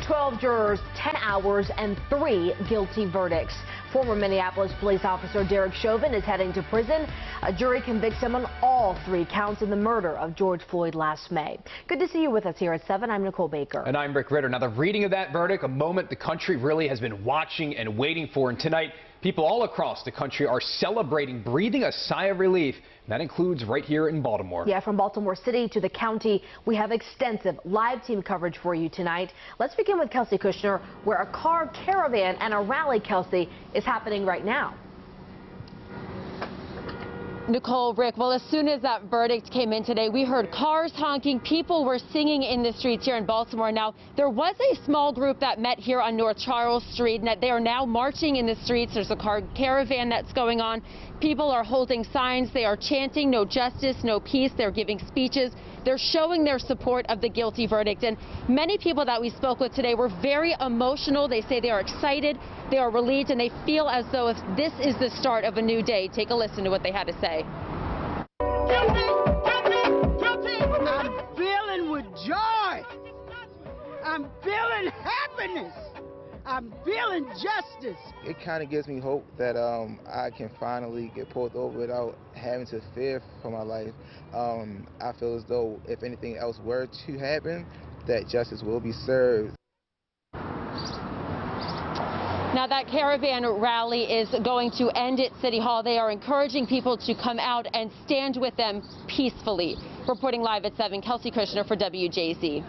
12 jurors, 10 hours, and 3 guilty verdicts. Former Minneapolis police officer Derek Chauvin is heading to prison. A jury convicts him on all 3 counts in the murder of George Floyd last May. Good to see you with us here at 7. I'm Nicole Baker. And I'm Rick Ritter. Now, the reading of that verdict, a moment the country really has been watching and waiting for. And tonight, people all across the country are celebrating, breathing a sigh of relief. And that includes right here in Baltimore. Yeah, from Baltimore City to the county, we have extensive live team coverage for you tonight. Let's begin with Kelsey Kushner, where a car caravan and a rally, Kelsey, is happening right now. Nicole, Rick, well, as soon as that verdict came in today, we heard cars honking, people were singing in the streets here in Baltimore. Now, there was a small group that met here on North Charles Street, and they are now marching in the streets. There's a car caravan that's going on. People are holding signs. They are chanting, no justice, no peace. They're giving speeches. They're showing their support of the guilty verdict. And many people that we spoke with today were very emotional. They say they are excited, they are relieved, and they feel as though if this is the start of a new day. Take a listen to what they had to say. I'm feeling with joy. I'm feeling happiness. I'm feeling justice. It kind of gives me hope that I can finally get pulled over without having to fear for my life. I feel as though if anything else were to happen, that justice will be served. Now, that caravan rally is going to end at City Hall. They are encouraging people to come out and stand with them peacefully. Reporting live at 7, Kelsey Kushner for WJZ.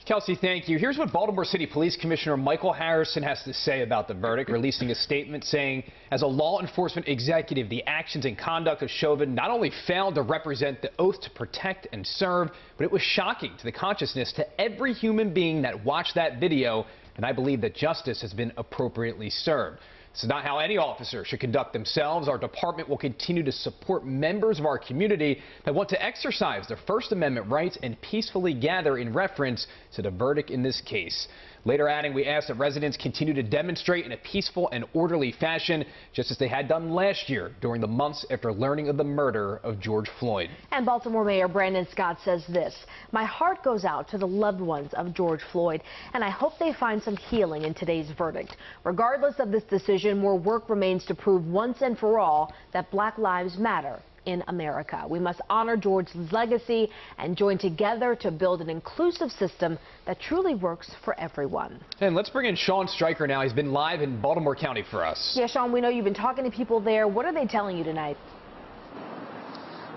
Kelsey, thank you. Here's what Baltimore City Police Commissioner Michael Harrison has to say about the verdict, releasing a statement saying, as a law enforcement executive, the actions and conduct of Chauvin not only failed to represent the oath to protect and serve, but it was shocking to the consciousness to every human being that watched that video, and I believe that justice has been appropriately served. This is not how any officer should conduct themselves. Our department will continue to support members of our community that want to exercise their First Amendment rights and peacefully gather in reference to the verdict in this case. Later adding, we ask that residents continue to demonstrate in a peaceful and orderly fashion, just as they had done last year during the months after learning of the murder of George Floyd. And Baltimore Mayor Brandon Scott says this: "My heart goes out to the loved ones of George Floyd, and I hope they find some healing in today's verdict. Regardless of this decision, more work remains to prove once and for all that Black lives matter in America. We must honor George's legacy and join together to build an inclusive system that truly works for everyone." And let's bring in Sean Stryker now. He's been live in Baltimore County for us. Yeah, Sean, we know you've been talking to people there. What are they telling you tonight?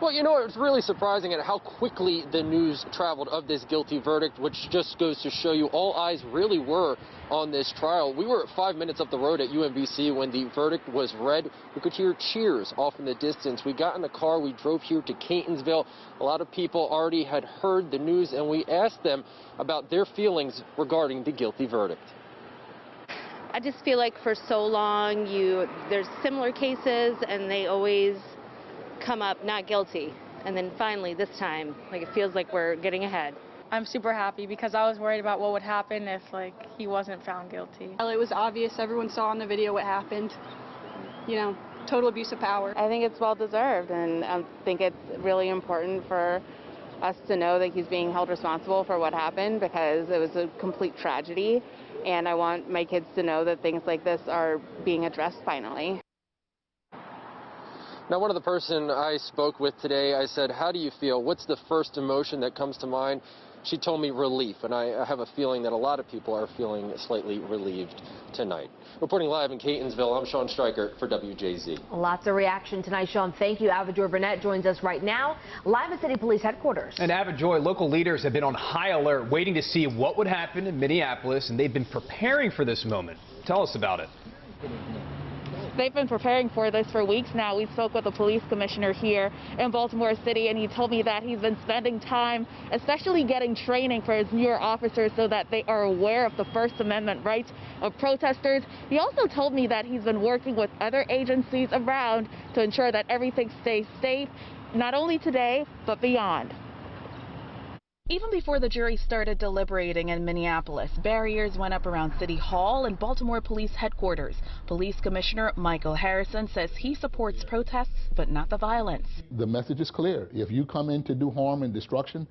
Well, you know, it's really surprising at how quickly the news traveled of this guilty verdict, which just goes to show you all eyes really were on this trial. We were 5 minutes up the road at UMBC when the verdict was read. We could hear cheers off in the distance. We got in the car, we drove here to Catonsville. A lot of people already had heard the news, and we asked them about their feelings regarding the guilty verdict. I just feel like for so long there's similar cases and they always come up not guilty, and then finally this time it feels like we're getting ahead. I'm super happy because I was worried about what would happen if he wasn't found guilty. It was obvious, everyone saw in the video what happened. You know, total abuse of power. I think it's well deserved, and I think it's really important for us to know that he's being held responsible for what happened, because it was a complete tragedy, and I want my kids to know that things like this are being addressed finally. Now, one of the person I spoke with today, I said, "How do you feel? What's the first emotion that comes to mind?" She told me relief, and I have a feeling that a lot of people are feeling slightly relieved tonight. Reporting live in Catonsville, I'm Sean Stryker for WJZ. Lots of reaction tonight, Sean. Thank you. Avajoy Burnett joins us right now, live at City Police Headquarters. And Avajoy, local leaders have been on high alert, waiting to see what would happen in Minneapolis, and they've been preparing for this moment. Tell us about it. They've been preparing for this for weeks now. We spoke with the police commissioner here in Baltimore City, and he told me that he's been spending time, especially getting training for his newer officers so that they are aware of the First Amendment rights of protesters. He also told me that he's been working with other agencies around to ensure that everything stays safe, not only today, but beyond. Even before the jury started deliberating in Minneapolis, barriers went up around City Hall and Baltimore Police Headquarters. Police Commissioner Michael Harrison says he supports protests, but not the violence. The message is clear. If you come in to do harm and destruction,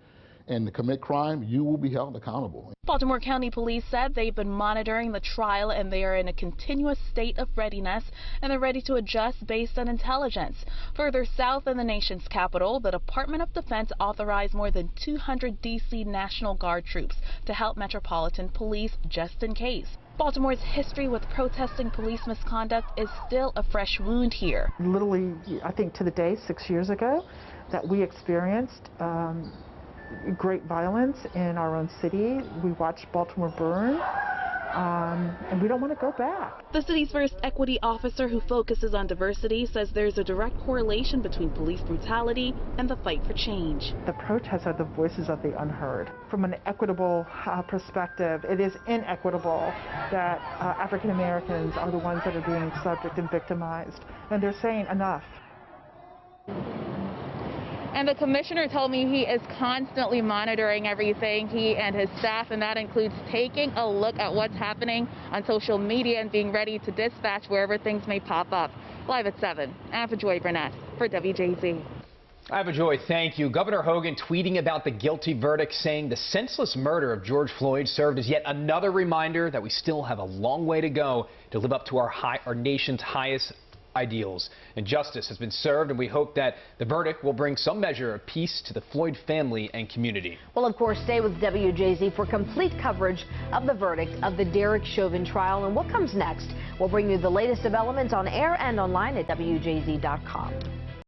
and commit crime, you will be held accountable. Baltimore County Police said they've been monitoring the trial and they are in a continuous state of readiness and they're ready to adjust based on intelligence. Further south in the nation's capital, the Department of Defense authorized more than 200 D.C. National Guard troops to help Metropolitan Police just in case. Baltimore's history with protesting police misconduct is still a fresh wound here. Literally, I think to the day 6 years ago that we experienced great violence in our own city. We watched Baltimore burn, and we don't want to go back. The city's first equity officer who focuses on diversity says there's a direct correlation between police brutality and the fight for change. The protests are the voices of the unheard. From an equitable perspective, it is inequitable that African Americans are the ones that are being subject and victimized, and they're saying enough. And the commissioner told me he is constantly monitoring everything, he and his staff, and that includes taking a look at what's happening on social media and being ready to dispatch wherever things may pop up. Live at 7, Joy Burnett for WJZ. Joy, thank you. Governor Hogan tweeting about the guilty verdict, saying the senseless murder of George Floyd served as yet another reminder that we still have a long way to go to live up to our nation's highest ideals. And justice has been served, and we hope that the verdict will bring some measure of peace to the Floyd family and community. Well, of course, stay with WJZ for complete coverage of the verdict of the Derek Chauvin trial and what comes next. We'll bring you the latest developments on air and online at WJZ.com.